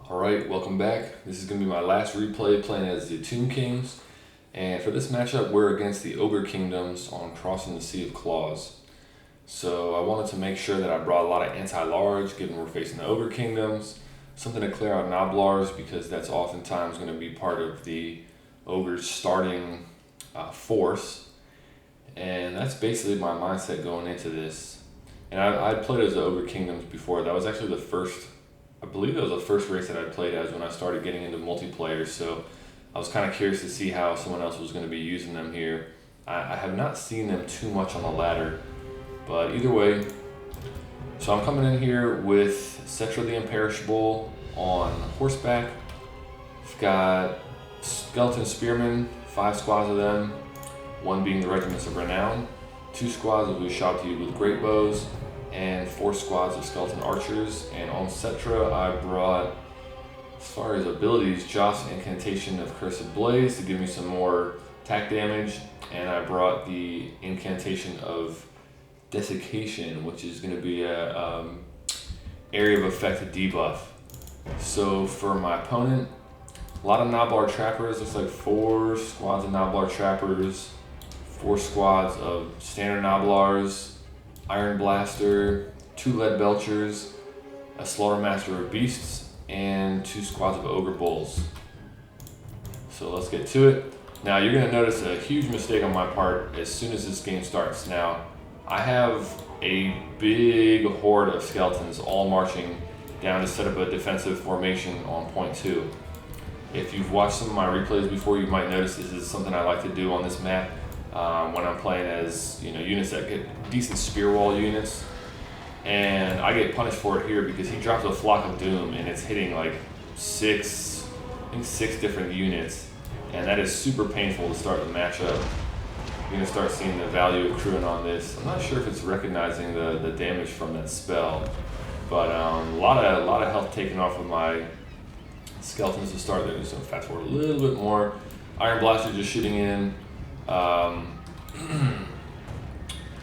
Alright, welcome back. This is going to be my last replay playing as the Tomb Kings. And for this matchup, we're against the Ogre Kingdoms on Crossing the Sea of Claws. So I wanted to make sure that I brought a lot of anti-large, given we're facing the Ogre Kingdoms. Something to clear out Noblars, because that's oftentimes going to be part of the Ogre's starting force. And that's basically my mindset going into this. And I'd played as the Ogre Kingdoms before. That was actually I believe that was the first race that I played as when I started getting into multiplayer, so I was kind of curious to see how someone else was going to be using them here. I have not seen them too much on the ladder, but either way. So I'm coming in here with Settra the Imperishable on horseback. I've got Skeleton Spearmen, 5 squads of them, one being the Regiments of Renown, 2 squads of Ushabti with great bows, and 4 squads of skeleton archers. And on Settra, I brought, as far as abilities, Joss Incantation of Cursed Blaze to give me some more attack damage, and I brought the Incantation of Desiccation, which is going to be a area of effect debuff. So for my opponent, a lot of Noblar Trappers. Looks like 4 squads of Noblar Trappers, 4 squads of standard Noblars, Iron Blaster, 2 Lead Belchers, a Slaughtermaster of Beasts, and 2 squads of Ogre Bulls. So let's get to it. Now you're going to notice a huge mistake on my part as soon as this game starts. Now I have a big horde of skeletons all marching down to set up a defensive formation on point 2. If you've watched some of my replays before, you might notice this is something I like to do on this map. When I'm playing as units that get decent spear wall units, and I get punished for it here because he drops a Flock of Doom and it's hitting like 6 different units, and that is super painful to start the matchup. You're gonna start seeing the value accruing on this. I'm not sure if it's recognizing the damage from that spell, but a lot of health taken off of my skeletons to start there. So fast forward a little bit more. Iron Blaster just shooting in.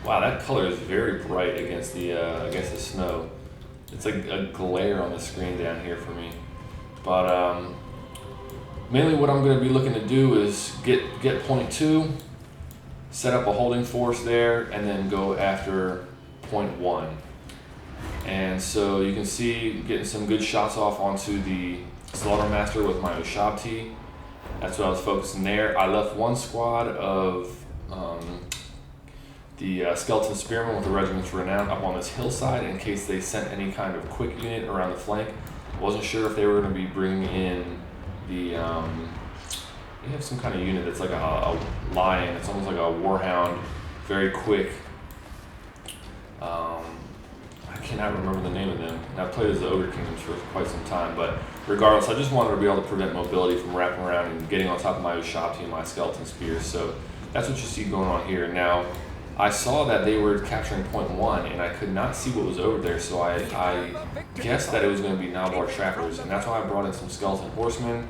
Wow, that color is very bright against the snow. It's like a glare on the screen down here for me. But mainly what I'm going to be looking to do is get point 2, set up a holding force there, and then go after point 1. And so you can see getting some good shots off onto the Slaughtermaster with my Ushabti. That's what I was focusing there. I left 1 squad of the Skeleton Spearmen with the Regiments Renown up on this hillside in case they sent any kind of quick unit around the flank. I wasn't sure if they were going to be bringing in the... they have some kind of unit that's like a lion. It's almost like a warhound, very quick. I cannot remember the name of them. And I've played as the Ogre Kingdoms for quite some time, but regardless, I just wanted to be able to prevent mobility from wrapping around and getting on top of my Ushabti and my Skeleton Spears. So that's what you see going on here. Now, I saw that they were capturing point 1, and I could not see what was over there, so I guessed that it was going to be Noblar Trappers, and that's why I brought in some Skeleton Horsemen,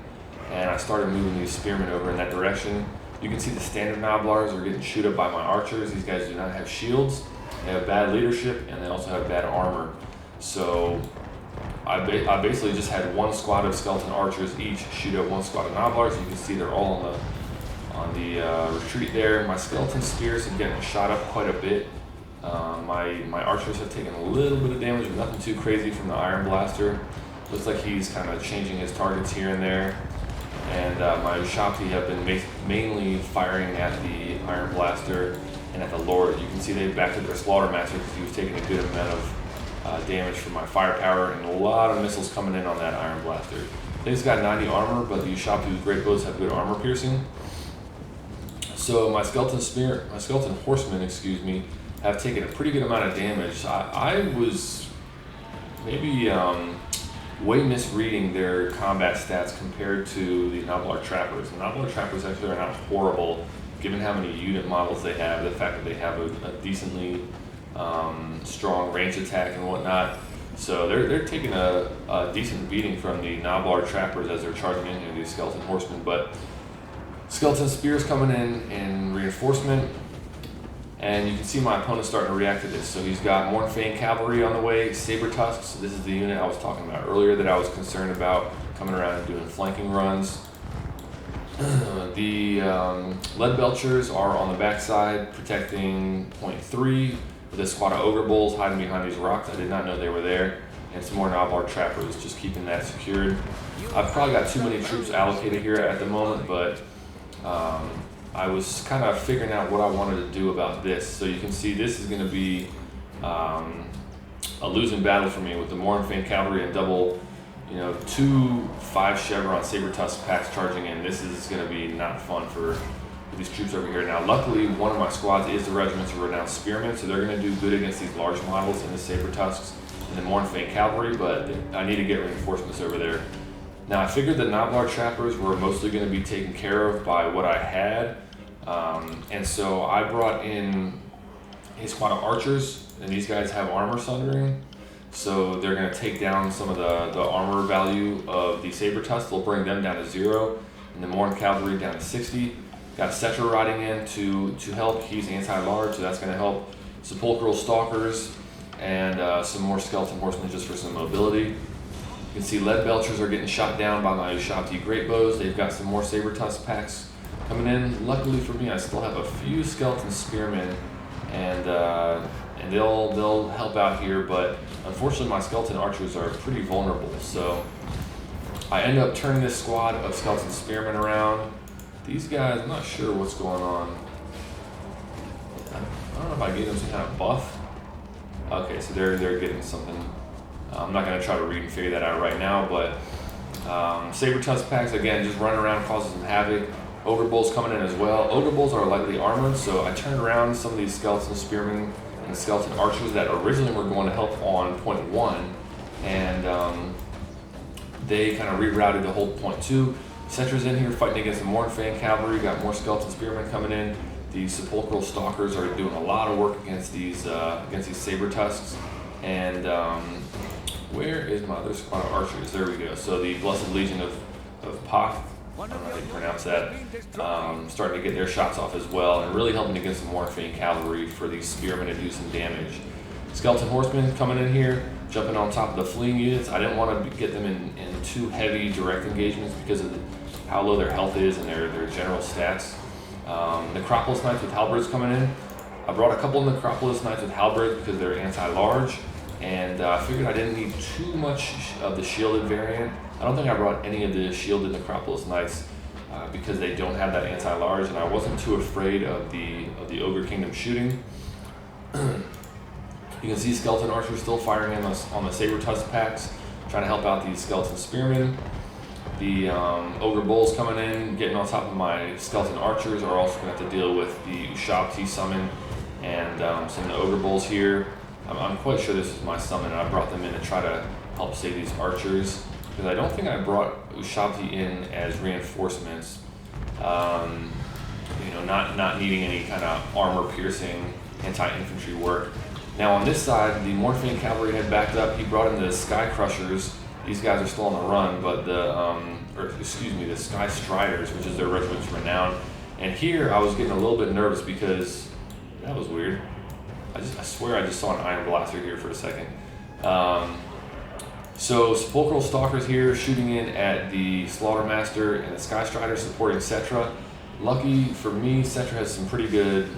and I started moving these Spearmen over in that direction. You can see the standard Noblars are getting chewed up by my archers. These guys do not have shields. They have bad leadership, and they also have bad armor. So I basically just had 1 squad of skeleton archers each shoot at 1 squad of Noblars. You can see they're all on the retreat there. My skeleton spears have getting shot up quite a bit. My archers have taken a little bit of damage, but nothing too crazy from the Iron Blaster. Looks like he's kind of changing his targets here and there. And my Ushabti have been mainly firing at the Iron Blaster and at the Lord. You can see they backed up their Slaughtermaster because he was taking a good amount of damage from my firepower, and a lot of missiles coming in on that Iron Blaster. I think it's got 90 armor, but the Ushabti with great bows have good armor piercing. So my skeleton horsemen, have taken a pretty good amount of damage. I was maybe way misreading their combat stats compared to the Noblar Trappers. The Noblar Trappers actually are not horrible, given how many unit models they have, the fact that they have a decently strong range attack and whatnot. So they're taking a decent beating from the Noblar Trappers as they're charging in here, these Skeleton Horsemen. But Skeleton Spears coming in reinforcement, And you can see my opponent starting to react to this. So he's got Mornfane Cavalry on the way, Saber Tusks. This is the unit I was talking about earlier that I was concerned about coming around and doing flanking runs. The Lead Belchers are on the backside protecting point 3 with a squad of Ogre Bulls hiding behind these rocks. I did not know they were there. And some more Knoblar Trappers just keeping that secured. I've probably got too many troops allocated here at the moment, but I was kind of figuring out what I wanted to do about this. So you can see this is going to be a losing battle for me with the Mornfane Cavalry and double, 2 5 Chevron Saber Tusk packs charging in. This is going to be not fun for these troops over here. Now, luckily, one of my squads is the Regiments of Renowned Spearmen, so they're going to do good against these large models in the Saber Tusks and the Mornfane Cavalry, but I need to get reinforcements over there. Now, I figured the Knoblar Trappers were mostly going to be taken care of by what I had, and so I brought in a squad of archers, and these guys have armor sundering, so they're going to take down some of the armor value of the Saber Tusks. They'll bring them down to 0, and the Morn Cavalry down to 60. Got Settra riding in to help. He's anti-large, so that's going to help. Sepulchral Stalkers and some more Skeleton Horsemen just for some mobility. You can see Lead Belchers are getting shot down by my Ushabti Great Bows. They've got some more Saber Tusk packs coming in. Luckily for me, I still have a few Skeleton Spearmen, and they'll help out here, but unfortunately my Skeleton Archers are pretty vulnerable, so I end up turning this squad of Skeleton Spearmen around. These guys, I'm not sure what's going on. I don't know if I gave them some kind of buff. Okay, so they're getting something. I'm not going to try to read and figure that out right now, but Saber Tusk packs, again, just running around, causing some havoc. Ogre Bulls coming in as well. Ogre Bulls are lightly armored, so I turned around some of these Skeleton Spearmen and Skeleton Archers that originally were going to help on point 1, and they kind of rerouted to hold point 2. Settra's in here fighting against the Mornfane Cavalry. Got more Skeleton Spearmen coming in. The Sepulchral Stalkers are doing a lot of work against these Saber Tusks. And where is my other squad of archers? There we go. So the Blessed Legion of Poth, I don't know how you pronounce that, starting to get their shots off as well, and really helping against the Mornfane Cavalry for these Spearmen to do some damage. Skeleton Horsemen coming in here, jumping on top of the fleeing units. I didn't want to get them in too heavy direct engagements because of how low their health is and their general stats. Necropolis Knights with Halberds coming in. I brought a couple of Necropolis Knights with Halberds because they're anti-large, and I figured I didn't need too much of the shielded variant. I don't think I brought any of the shielded Necropolis Knights because they don't have that anti-large, and I wasn't too afraid of the Ogre Kingdom shooting. You can see Skeleton Archers still firing in on the Saber Tusk packs, trying to help out these Skeleton Spearmen. The Ogre Bulls coming in, getting on top of my Skeleton Archers, are also going to have to deal with the Ushabti summon and some of the Ogre Bulls here. I'm quite sure this is my summon, and I brought them in to try to help save these Archers, because I don't think I brought Ushabti in as reinforcements, not needing any kind of armor-piercing anti-infantry work. Now on this side, the Mornfane Cavalry had backed up. He brought in the Sky Crushers. These guys are still on the run, but the Sky Striders, which is their regiment's renown. And here I was getting a little bit nervous because that was weird. I swear I just saw an Iron Blaster here for a second. So Sepulchral Stalkers here shooting in at the Slaughtermaster and the Sky Strider supporting Settra. Lucky for me, Settra has some pretty good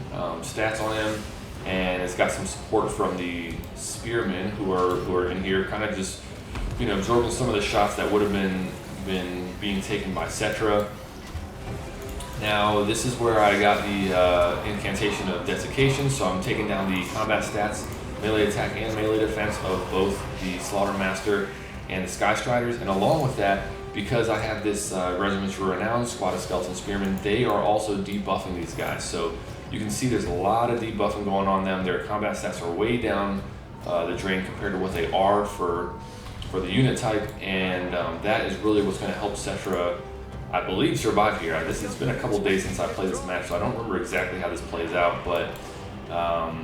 stats on him, and it's got some support from the Spearmen who are in here, kind of just absorbing some of the shots that would have been being taken by Settra. Now this is where I got the incantation of Desiccation, so I'm taking down the combat stats, melee attack and melee defense of both the Slaughtermaster and the Sky Striders, and along with that, because I have this Regiments for Renown squad of Skeleton Spearmen, they are also debuffing these guys. So you can see there's a lot of debuffing going on them. Their combat stats are way down the drain compared to what they are for the unit type, and that is really what's going to help Settra, I believe, survive here. It's been a couple days since I played this match, so I don't remember exactly how this plays out, but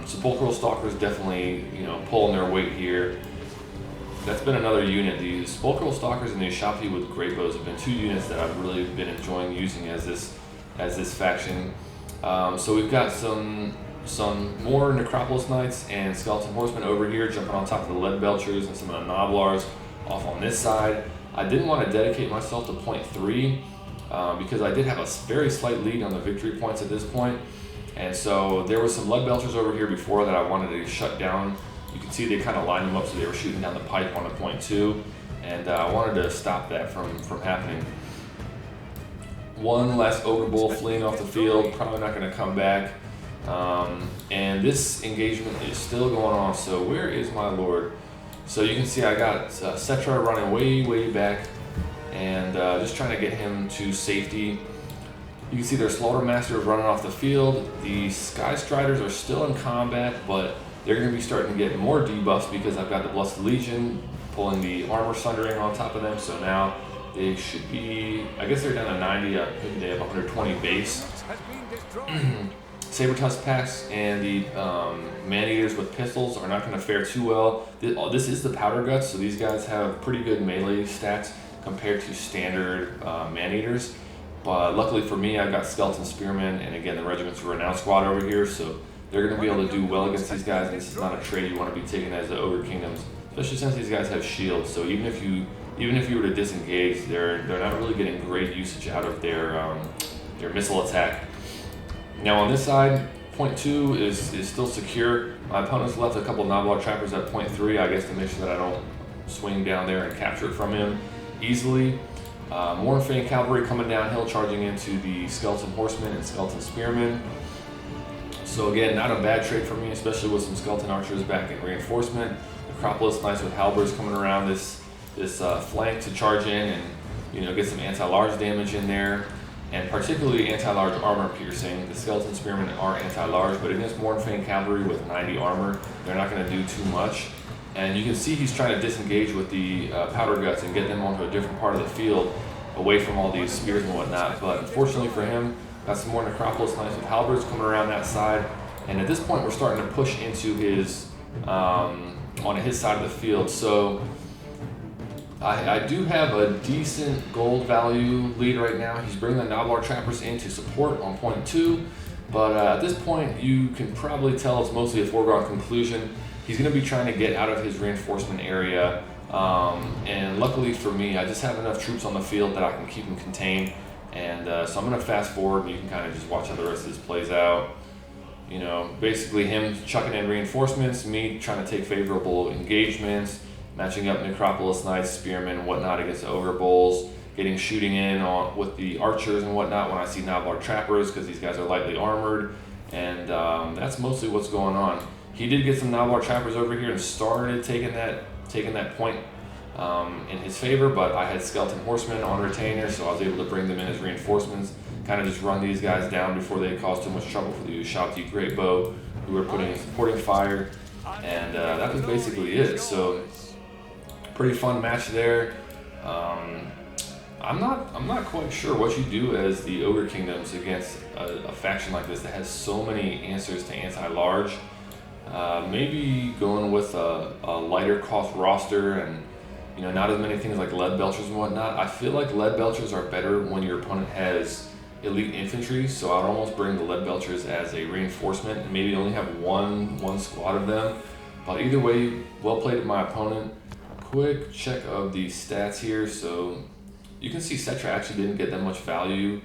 Sepulchral Stalkers definitely pulling their weight here. That's been another unit. The Sepulchral Stalkers and the Ushabti with Great Bows have been two units that I've really been enjoying using as this faction. So we've got some some more Necropolis Knights and Skeleton Horsemen over here, jumping on top of the Lead Belchers and some of the Noblars off on this side. I didn't want to dedicate myself to point 3 because I did have a very slight lead on the victory points at this point. And so there was some Lead Belchers over here before that I wanted to shut down. You can see they kind of lined them up so they were shooting down the pipe on a point 2. And I wanted to stop that from happening. One last Ogre Bull fleeing off the field, probably not going to come back. And this engagement is still going on, so where is my lord? So you can see I got Settra running way back and just trying to get him to safety. You can see their Slaughtermaster is running off the field. The Sky Striders are still in combat, but they're going to be starting to get more debuffs because I've got the Blessed Legion pulling the Armor Sundering on top of them, so now they should be, I guess they're down to 90, I think they have 120 base. Saber Tusk packs and the Man-Eaters with pistols are not going to fare too well. This is the Powder Guts, so these guys have pretty good melee stats compared to standard Man-Eaters. But luckily for me, I've got Skeleton Spearmen and again the Regiment's Renown Squad over here, so they're going to be able to do well against these guys. And this is not a trade you want to be taking as the Ogre Kingdoms, especially since these guys have shields. So even if you were to disengage, they're not really getting great usage out of their missile attack. Now on this side, point 2 is still secure. My opponent's left a couple of Noblar Trappers at point 3, I guess to make sure that I don't swing down there and capture it from him easily. Mornfang Cavalry coming downhill, charging into the Skeleton Horsemen and Skeleton Spearmen. So again, not a bad trade for me, especially with some Skeleton Archers back in reinforcement. Necropolis Knights with Halberds coming around this flank to charge in and get some anti-large damage in there. And particularly anti-large armor piercing. The Skeleton Spearmen are anti-large, but against Mornfang Cavalry with 90 armor, they're not going to do too much. And you can see he's trying to disengage with the Powder Guts and get them onto a different part of the field, away from all these spears and whatnot. But unfortunately for him, got some more Necropolis Knights with Halberds coming around that side. And at this point, we're starting to push into his on his side of the field. So I do have a decent gold value lead right now. He's bringing the Noblar Trappers in to support on point 2, but at this point you can probably tell it's mostly a foregone conclusion. He's going to be trying to get out of his reinforcement area, and luckily for me, I just have enough troops on the field that I can keep him contained. And so I'm going to fast forward, and you can kind of just watch how the rest of this plays out. Basically him chucking in reinforcements, me trying to take favorable engagements, matching up Necropolis Knights, Spearmen, and whatnot against the Ogre Bulls, getting shooting in with the Archers and whatnot when I see Noblar Trappers, because these guys are lightly armored, and that's mostly what's going on. He did get some Noblar Trappers over here and started taking that point in his favor, but I had Skeleton Horsemen on retainer, so I was able to bring them in as reinforcements, kind of just run these guys down before they caused too much trouble for the Ushabti Great Bow, who were supporting fire, and that was basically it. So pretty fun match there. I'm not quite sure what you do as the Ogre Kingdoms against a faction like this that has so many answers to anti-large. Maybe going with a lighter cost roster and not as many things like Lead Belchers and whatnot. I feel like Lead Belchers are better when your opponent has elite infantry, so I'd almost bring the Lead Belchers as a reinforcement and maybe only have one squad of them. But either way, well played at my opponent. Quick check of the stats here. So you can see Settra actually didn't get that much value.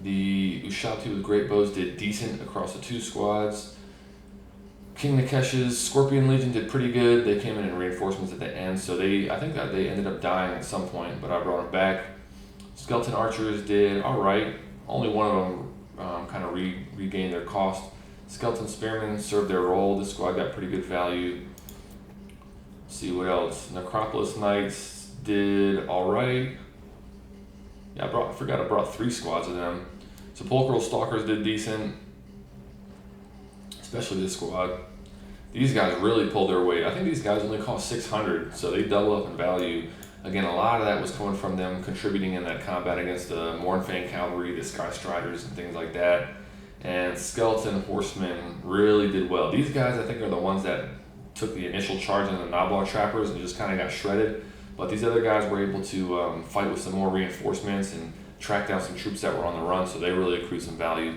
The Ushabti with Great Bows did decent across the 2 squads. King Nikesh's Scorpion Legion did pretty good. They came in reinforcements at the end, so I think that they ended up dying at some point, but I brought them back. Skeleton Archers did alright. Only one of them kind of regained their cost. Skeleton Spearmen served their role. This squad got pretty good value. Let's see what else. Necropolis Knights did alright. Yeah, I forgot I brought 3 squads of them. Sepulchral Stalkers did decent, especially this squad. These guys really pulled their weight. I think these guys only cost 600, so they double up in value. Again, a lot of that was coming from them contributing in that combat against the Mornfang Cavalry, the Sky Striders, and things like that. And Skeleton Horsemen really did well. These guys, I think, are the ones that took the initial charge on the Noblar Trappers and just kind of got shredded. But these other guys were able to fight with some more reinforcements and track down some troops that were on the run, so they really accrued some value.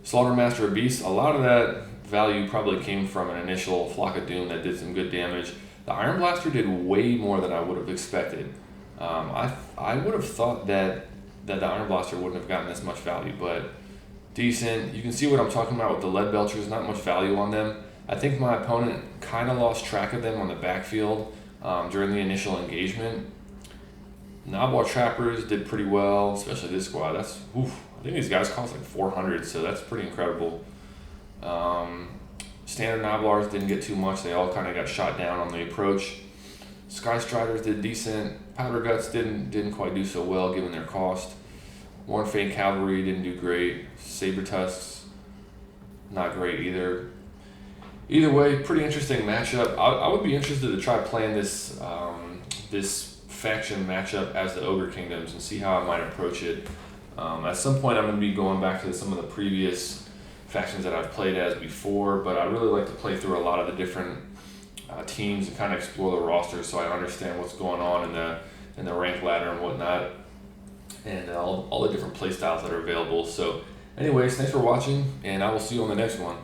Slaughtermaster, a beast. A lot of that value probably came from an initial Flock of Doom that did some good damage. The Iron Blaster did way more than I would have expected. I would have thought that the Iron Blaster wouldn't have gotten this much value, but decent. You can see what I'm talking about with the Lead Belchers, not much value on them. I think my opponent kind of lost track of them on the backfield during the initial engagement. Knobwar Trappers did pretty well, especially this squad. That's, oof, I think these guys cost like 400, so that's pretty incredible. Standard Knoblars didn't get too much. They all kind of got shot down on the approach. Sky Striders did decent. Powder Guts didn't quite do so well given their cost. Worn Fang Cavalry didn't do great. Saber Tusks, not great either. Either way, pretty interesting matchup. I would be interested to try playing this this faction matchup as the Ogre Kingdoms and see how I might approach it. At some point, I'm going to be going back to some of the previous factions that I've played as before, but I really like to play through a lot of the different teams and kind of explore the roster so I understand what's going on in the rank ladder and whatnot, and all the different play styles that are available. So anyways, thanks for watching, and I will see you on the next one.